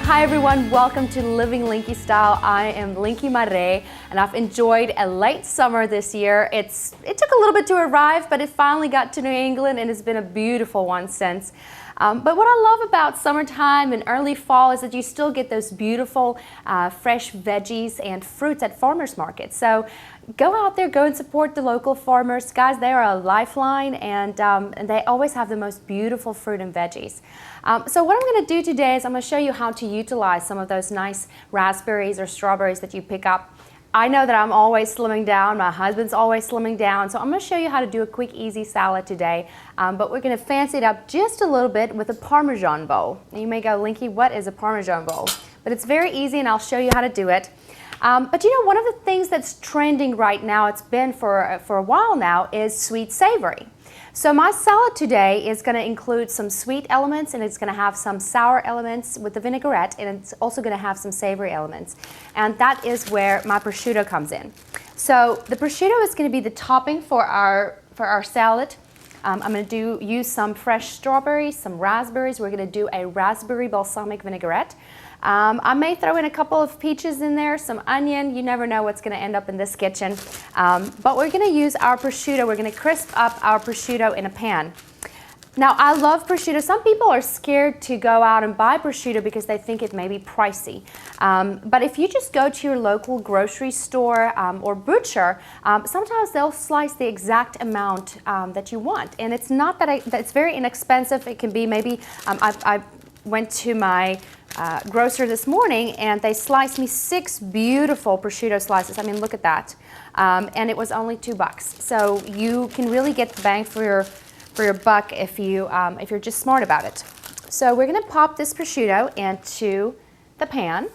Hi everyone, welcome to Living Linkie Style. I am Linkie Mare, and I've enjoyed a late summer this year. It took a little bit to arrive, but it finally got to New England and it's been a beautiful one since. But what I love about summertime and early fall is that you still get those beautiful fresh veggies and fruits at farmers markets. So go out there, go and support the local farmers. Guys, they are a lifeline, and they always have the most beautiful fruit and veggies. So what I'm going to do today is I'm going to show you how to utilize some of those nice raspberries or strawberries that you pick up. I know that I'm always slimming down, my husband's always slimming down, so I'm going to show you how to do a quick, easy salad today. But we're going to fancy it up just a little bit with a Parmesan bowl. And you may go, Linkie, what is a Parmesan bowl? But it's very easy, and I'll show you how to do it. But you know, one of the things that's trending right now, it's been for a while now, is sweet savory. So my salad today is going to include some sweet elements, and it's going to have some sour elements with the vinaigrette, and it's also going to have some savory elements. And that is where my prosciutto comes in. So the prosciutto is going to be the topping for our salad. I'm going to use some fresh strawberries, some raspberries. We're going to do a raspberry balsamic vinaigrette. I may throw in a couple of peaches in there, some onion. You never know what's going to end up in this kitchen. But we're going to use our prosciutto. We're going to crisp up our prosciutto in a pan. Now, I love prosciutto. Some people are scared to go out and buy prosciutto because they think it may be pricey. But if you just go to your local grocery store or butcher, sometimes they'll slice the exact amount that you want. And it's not that it's very inexpensive. It can be maybe, I went to my grocer this morning, and they sliced me 6 beautiful prosciutto slices. I mean, look at that. And it was only $2. So you can really get the bang for your buck if you're just smart about it. So we're going to pop this prosciutto into the pan.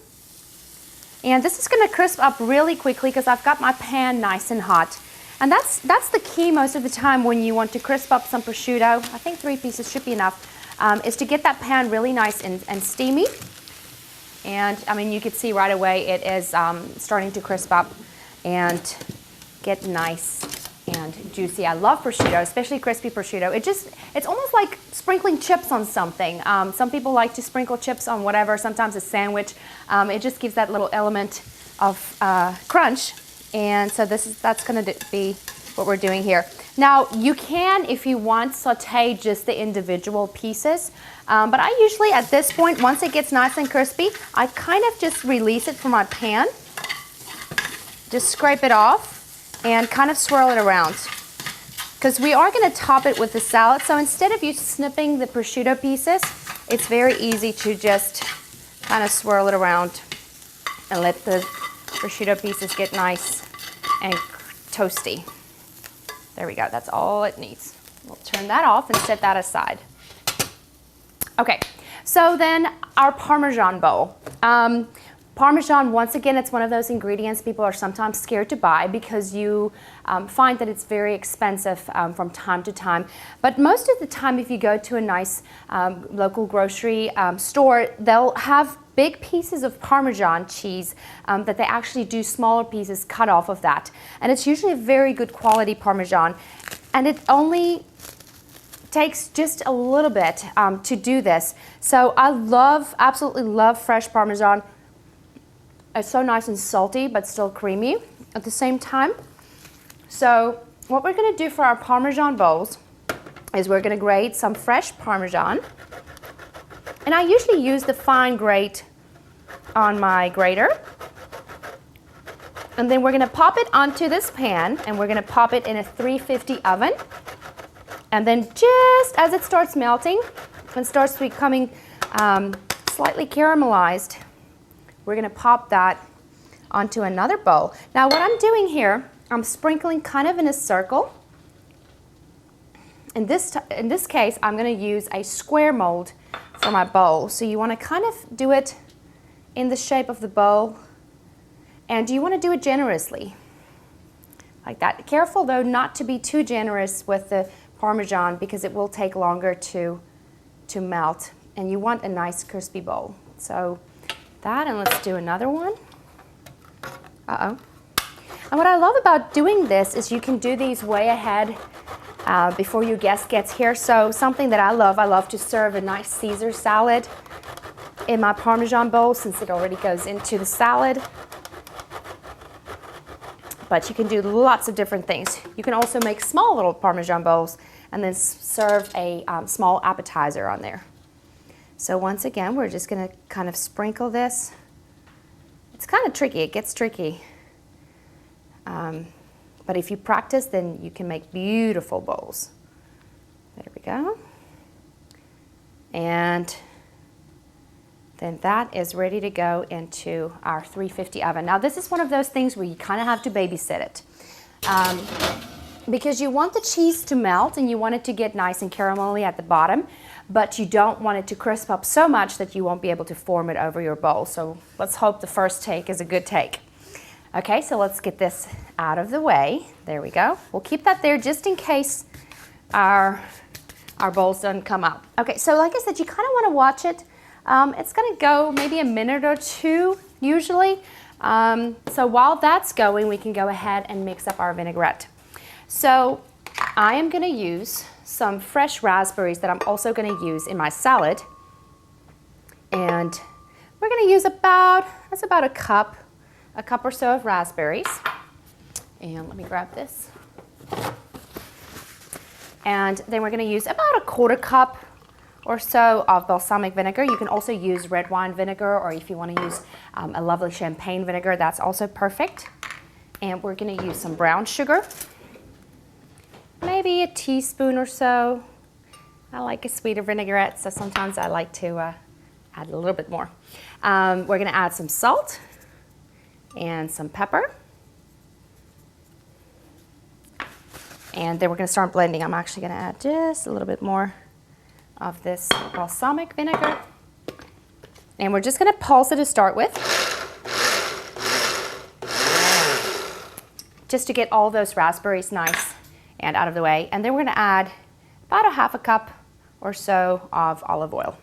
And this is going to crisp up really quickly because I've got my pan nice and hot. And that's the key most of the time when you want to crisp up some prosciutto. I think 3 pieces should be enough. Is to get that pan really nice and steamy. And I mean, you can see right away it is starting to crisp up and get nice and juicy. I love prosciutto, especially crispy prosciutto. It's almost like sprinkling chips on something. Some people like to sprinkle chips on whatever, sometimes a sandwich. It just gives that little element of crunch. And so that's going to be what we're doing here. Now, you can, if you want, saute just the individual pieces. But I usually, at this point, once it gets nice and crispy, I kind of just release it from my pan. Just scrape it off and kind of swirl it around. Because we are going to top it with the salad. So instead of you snipping the prosciutto pieces, it's very easy to just kind of swirl it around and let the prosciutto pieces get nice and toasty. There we go, that's all it needs. We'll turn that off and set that aside. Okay, so then our Parmesan bowl. Parmesan, once again, it's one of those ingredients people are sometimes scared to buy because you find that it's very expensive from time to time. But most of the time, if you go to a nice local grocery store, they'll have big pieces of Parmesan cheese that they actually do smaller pieces cut off of that. And it's usually a very good quality Parmesan. And it only takes just a little bit to do this. So I absolutely love fresh Parmesan. It's so nice and salty, but still creamy at the same time. So what we're gonna do for our Parmesan bowls is we're gonna grate some fresh Parmesan. And I usually use the fine grate on my grater. And then we're going to pop it onto this pan, and we're going to pop it in a 350 oven. And then just as it starts melting and starts becoming slightly caramelized, we're going to pop that onto another bowl. Now what I'm doing here, I'm sprinkling kind of in a circle. In this case, I'm going to use a square mold for my bowl. So you want to kind of do it in the shape of the bowl, and you want to do it generously, like that. Careful though not to be too generous with the Parmesan because it will take longer to melt, and you want a nice crispy bowl. So that, and let's do another one. And what I love about doing this is you can do these way ahead before your guest gets here. So something that I love to serve a nice Caesar salad in my Parmesan bowl since it already goes into the salad. But you can do lots of different things. You can also make small little Parmesan bowls and then serve a small appetizer on there. So once again, we're just gonna kind of sprinkle this. It's kind of tricky, it gets tricky. But if you practice, then you can make beautiful bowls. There we go. And then that is ready to go into our 350 oven. Now this is one of those things where you kind of have to babysit it. Because you want the cheese to melt and you want it to get nice and caramelly at the bottom, but you don't want it to crisp up so much that you won't be able to form it over your bowl. So let's hope the first take is a good take. Okay, so let's get this out of the way. There we go. We'll keep that there just in case our bowls don't come out. Okay, so like I said, you kind of want to watch it. It's going to go maybe a minute or two usually. So while that's going, we can go ahead and mix up our vinaigrette. So I am going to use some fresh raspberries that I'm also going to use in my salad. And we're going to use that's about a cup or so of raspberries. And let me grab this. And then we're going to use about a 1/4 cup or so of balsamic vinegar. You can also use red wine vinegar, or if you want to use a lovely champagne vinegar, that's also perfect. And we're going to use some brown sugar, maybe a teaspoon or so. I like a sweeter vinaigrette, so sometimes I like to add a little bit more. We're going to add some salt and some pepper. And then we're going to start blending. I'm actually going to add just a little bit more of this balsamic vinegar. And we're just going to pulse it to start with, just to get all those raspberries nice and out of the way. And then we're going to add about a 1/2 cup or so of olive oil.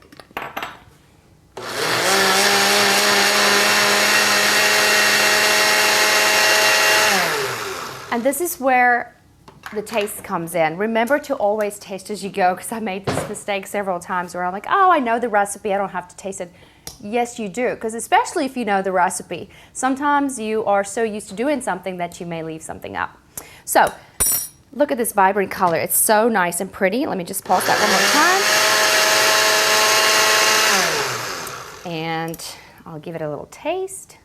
And this is where the taste comes in. Remember to always taste as you go, because I made this mistake several times where I'm like, oh, I know the recipe, I don't have to taste it. Yes, you do, because especially if you know the recipe, sometimes you are so used to doing something that you may leave something out. So, look at this vibrant color. It's so nice and pretty. Let me just pulse that one more time. And I'll give it a little taste.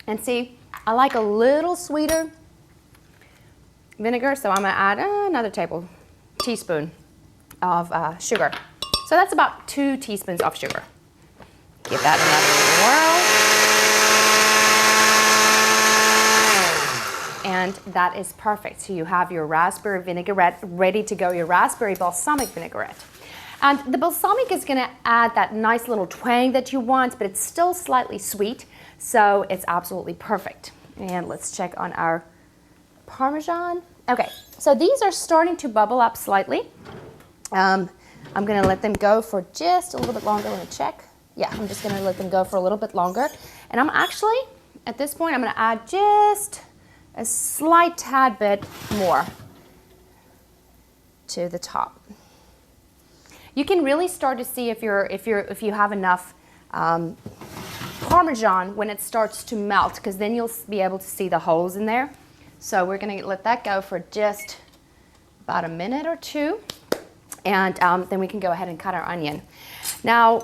And see, I like a little sweeter vinegar, so I'm going to add another teaspoon of sugar. So that's about 2 teaspoons of sugar. Give that another whirl. And that is perfect. So you have your raspberry vinaigrette ready to go, your raspberry balsamic vinaigrette. And the balsamic is going to add that nice little twang that you want, but it's still slightly sweet, so it's absolutely perfect. And let's check on our Parmesan. Okay, so these are starting to bubble up slightly. I'm going to let them go for just a little bit longer. Let me check. Yeah, I'm just going to let them go for a little bit longer. And I'm actually, at this point, I'm going to add just a slight tad bit more to the top. You can really start to see if you have enough Parmesan when it starts to melt, because then you'll be able to see the holes in there. So we're going to let that go for just about a minute or two, and then we can go ahead and cut our onion. Now,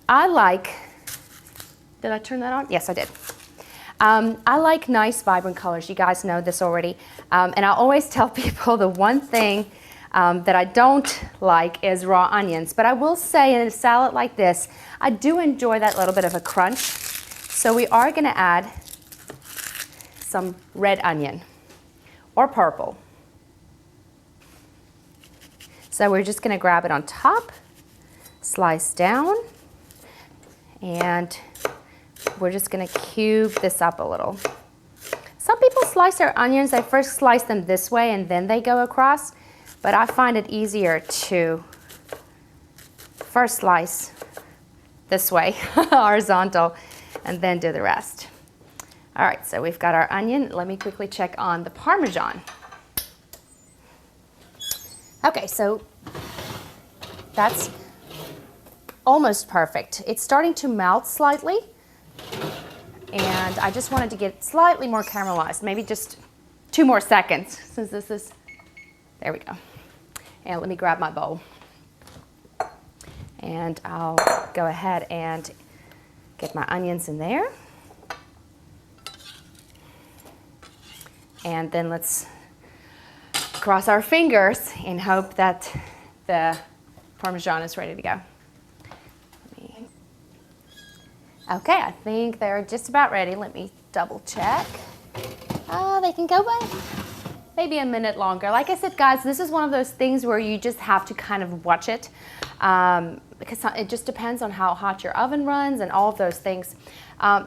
did I turn that on? Yes, I did. I like nice, vibrant colors. You guys know this already. And I always tell people the one thing that I don't like is raw onions. But I will say in a salad like this, I do enjoy that little bit of a crunch. So we are going to add some red onion or purple. So we're just going to grab it on top, slice down, and we're just going to cube this up a little. Some people slice their onions, they first slice them this way and then they go across, but I find it easier to first slice this way, horizontal, and then do the rest. All right, so we've got our onion. Let me quickly check on the Parmesan. Okay, so that's almost perfect. It's starting to melt slightly, and I just wanted to get slightly more caramelized, maybe just 2 more seconds, since this is, there we go. And let me grab my bowl. And I'll go ahead and get my onions in there. And then let's cross our fingers and hope that the Parmesan is ready to go. Okay, I think they're just about ready. Let me double check. Oh, they can go by maybe a minute longer. Like I said, guys, this is one of those things where you just have to kind of watch it, because it just depends on how hot your oven runs and all of those things.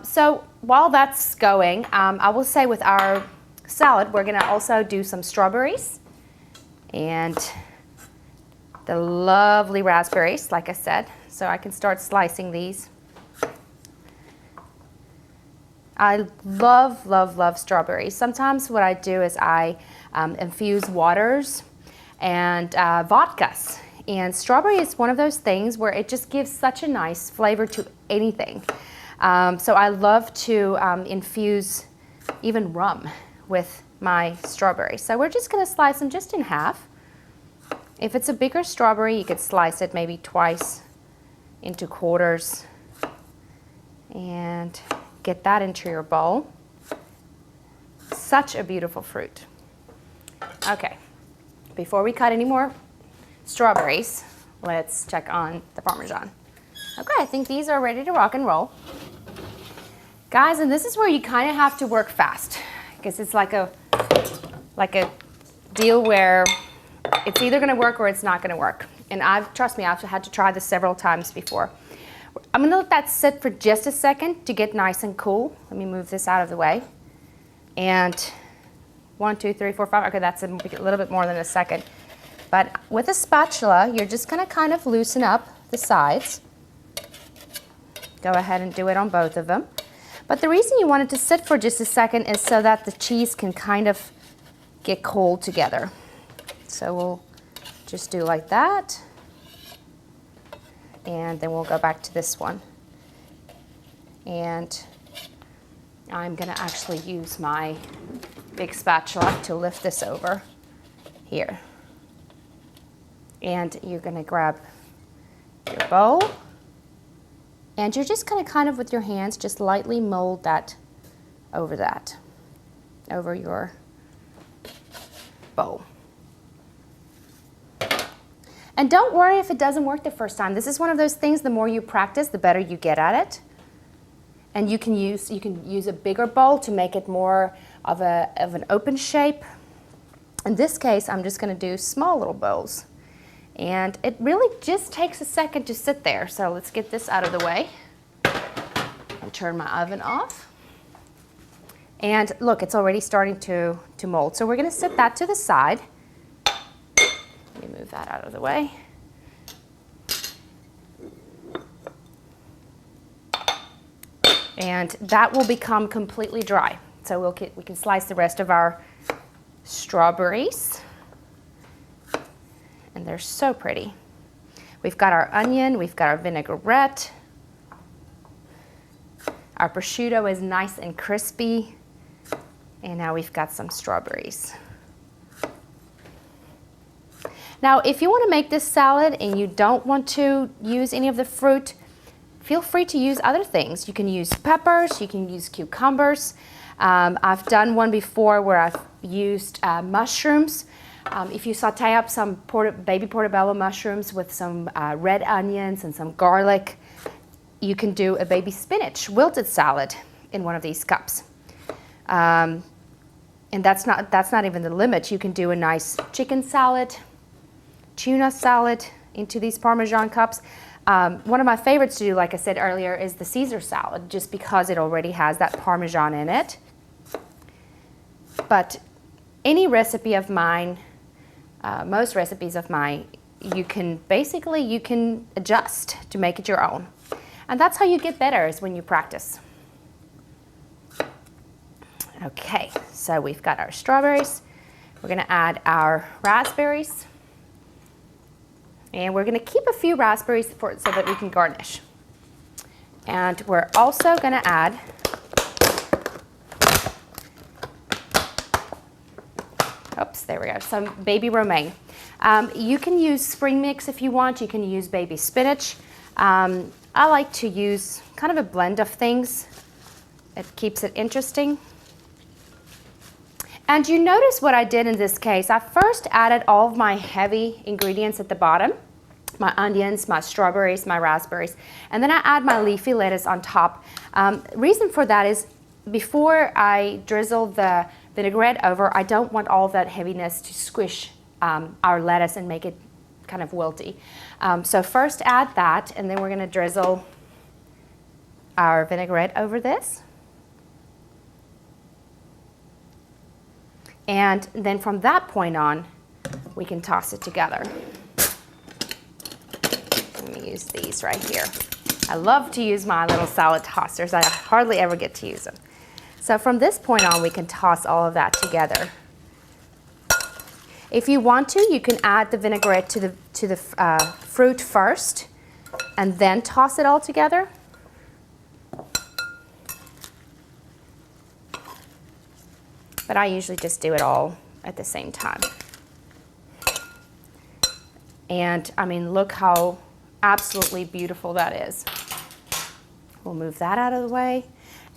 So while that's going, I will say with our salad, we're gonna also do some strawberries and the lovely raspberries, like I said. So I can start slicing these. I love, love, love strawberries. Sometimes what I do is I infuse waters and vodkas. And strawberry is one of those things where it just gives such a nice flavor to anything. So I love to infuse even rum with my strawberries. So we're just gonna slice them just in half. If it's a bigger strawberry, you could slice it maybe twice into quarters and get that into your bowl. Such a beautiful fruit. Okay, before we cut any more strawberries, let's check on the Parmesan. Okay, I think these are ready to rock and roll. Guys, and this is where you kind of have to work fast, because it's like a deal where it's either gonna work or it's not gonna work. And trust me, I've had to try this several times before. I'm gonna let that sit for just a second to get nice and cool. Let me move this out of the way. And 1, 2, 3, 4, 5, okay, that's a little bit more than a second. But with a spatula, you're just gonna kind of loosen up the sides. Go ahead and do it on both of them. But the reason you want it to sit for just a second is so that the cheese can kind of get cold together. So we'll just do like that. And then we'll go back to this one. And I'm gonna actually use my big spatula to lift this over here. And you're gonna grab your bowl, and you're just gonna kind of with your hands just lightly mold that, over your bowl. And don't worry if it doesn't work the first time. This is one of those things, the more you practice, the better you get at it. And you can use a bigger bowl to make it more of an open shape. In this case, I'm just gonna do small little bowls. And it really just takes a second to sit there. So let's get this out of the way and turn my oven off. And look, it's already starting to mold. So we're gonna set that to the side. Let me move that out of the way. And that will become completely dry. So we can slice the rest of our strawberries. And they're so pretty. We've got our onion, we've got our vinaigrette. Our prosciutto is nice and crispy. And now we've got some strawberries. Now, if you want to make this salad and you don't want to use any of the fruit, feel free to use other things. You can use peppers, you can use cucumbers. I've done one before where I've used mushrooms. If you saute up some baby portobello mushrooms with some red onions and some garlic, you can do a baby spinach wilted salad in one of these cups. And that's not even the limit. You can do a nice chicken salad, tuna salad into these Parmesan cups. One of my favorites to do, like I said earlier, is the Caesar salad, just because it already has that Parmesan in it. But any recipe of mine, most recipes of mine, you can adjust to make it your own. And that's how you get better, is when you practice. Okay, so we've got our strawberries. We're gonna add our raspberries. And we're gonna keep a few raspberries so that we can garnish. And we're also gonna add there we go, some baby romaine. You can use spring mix if you want. You can use baby spinach. I like to use kind of a blend of things. It keeps it interesting. And you notice what I did in this case. I first added all of my heavy ingredients at the bottom, my onions, my strawberries, my raspberries, and then I add my leafy lettuce on top. Reason for that is before I drizzle the vinaigrette over, I don't want all of that heaviness to squish our lettuce and make it kind of wilty. So first add that, and then we're going to drizzle our vinaigrette over this. And then from that point on, we can toss it together. Let me use these right here. I love to use my little salad tossers. I hardly ever get to use them. So from this point on, we can toss all of that together. If you want to, you can add the vinaigrette to the fruit first and then toss it all together. But I usually just do it all at the same time. And I mean, look how absolutely beautiful that is. We'll move that out of the way.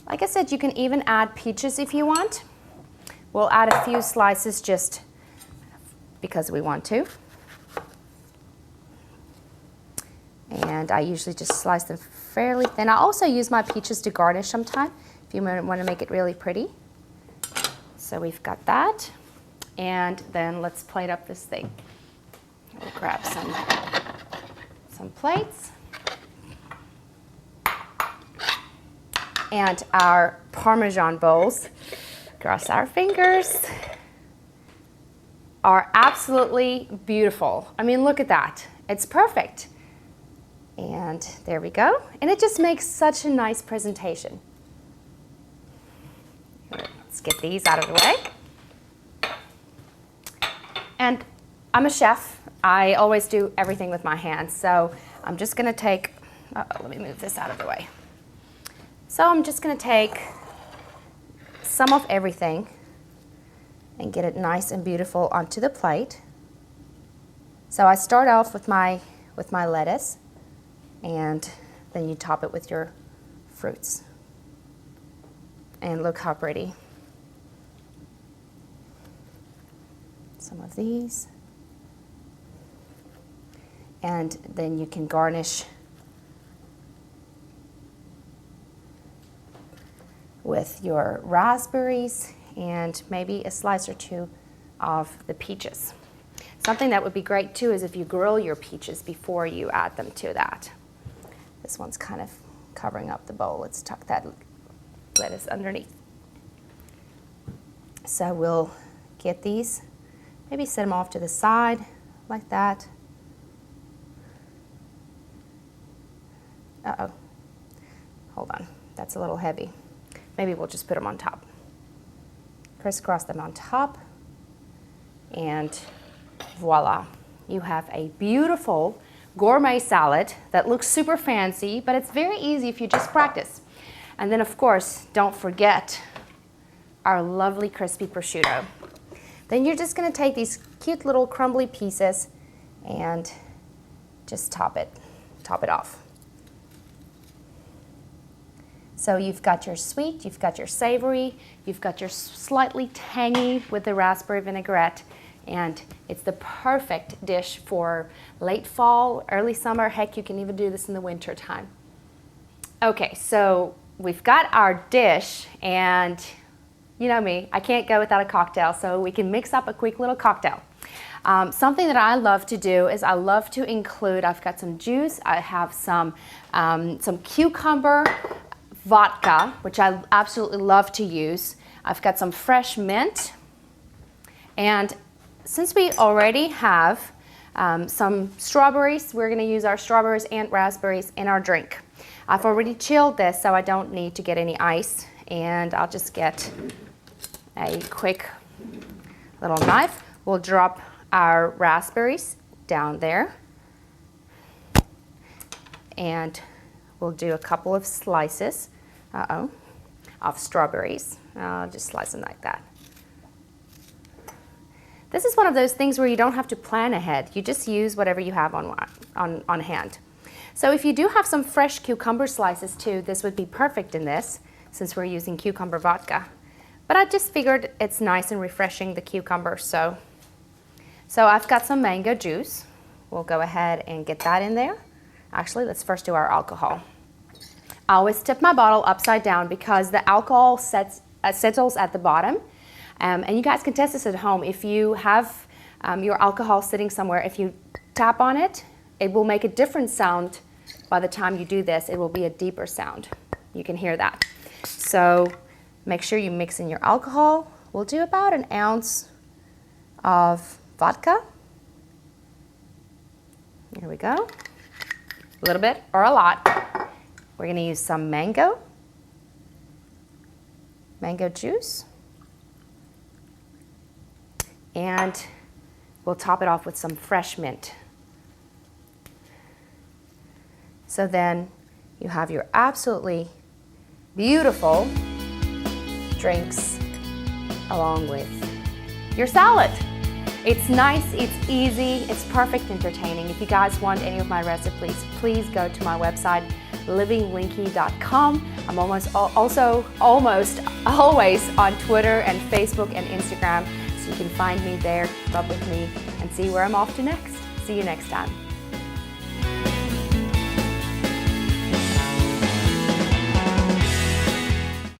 Like I said, you can even add peaches if you want. We'll add a few slices just because we want to. And I usually just slice them fairly thin. I also use my peaches to garnish sometime if you want to make it really pretty. So we've got that. And then let's plate up this thing. We'll grab some plates. And our Parmesan bowls, cross our fingers, are absolutely beautiful. I mean, look at that. It's perfect. And there we go. And it just makes such a nice presentation. Let's get these out of the way. And I'm a chef. I always do everything with my hands. So I'm just gonna take, let me move this out of the way. So I'm just going to take some of everything and get it nice and beautiful onto the plate. So I start off with my lettuce, and then you top it with your fruits. And look how pretty. Some of these. And then you can garnish with your raspberries and maybe a slice or two of the peaches. Something that would be great too is if you grill your peaches before you add them to that. This one's kind of covering up the bowl. Let's tuck that lettuce underneath. So we'll get these, maybe set them off to the side like that. Uh-oh, hold on, that's a little heavy. Maybe we'll just put them on top. Crisscross them on top, and voila. You have a beautiful gourmet salad that looks super fancy, but it's very easy if you just practice. And then of course, don't forget our lovely crispy prosciutto. Then you're just gonna take these cute little crumbly pieces and just top it off. So you've got your sweet, you've got your savory, you've got your slightly tangy with the raspberry vinaigrette, and it's the perfect dish for late fall, early summer. Heck, you can even do this in the winter time. Okay, so we've got our dish, and you know me, I can't go without a cocktail, so we can mix up a quick little cocktail. Something that I love to do is I love to include, I've got some juice, I have some cucumber, vodka, which I absolutely love to use. I've got some fresh mint, and since we already have some strawberries, we're going to use our strawberries and raspberries in our drink. I've already chilled this, so I don't need to get any ice, and I'll just get a quick little knife. We'll drop our raspberries down there, and we'll do a couple of slices, of strawberries. I'll just slice them like that. This is one of those things where you don't have to plan ahead. You just use whatever you have on hand. So if you do have some fresh cucumber slices too, this would be perfect in this, since we're using cucumber vodka. But I just figured it's nice and refreshing, the cucumber. So I've got some mango juice. We'll go ahead and get that in there. Actually, let's first do our alcohol. I always tip my bottle upside down because the alcohol settles at the bottom. And you guys can test this at home. If you have your alcohol sitting somewhere, if you tap on it, it will make a different sound. By the time you do this, it will be a deeper sound. You can hear that. So make sure you mix in your alcohol. We'll do about an ounce of vodka. Here we go. A little bit or a lot. We're going to use some mango juice. And we'll top it off with some fresh mint. So then you have your absolutely beautiful drinks along with your salad. It's nice, it's easy, it's perfect entertaining. If you guys want any of my recipes, please go to my website, livinglinkie.com. I'm almost always on Twitter and Facebook and Instagram, so you can find me there, keep up with me, and see where I'm off to next. See you next time.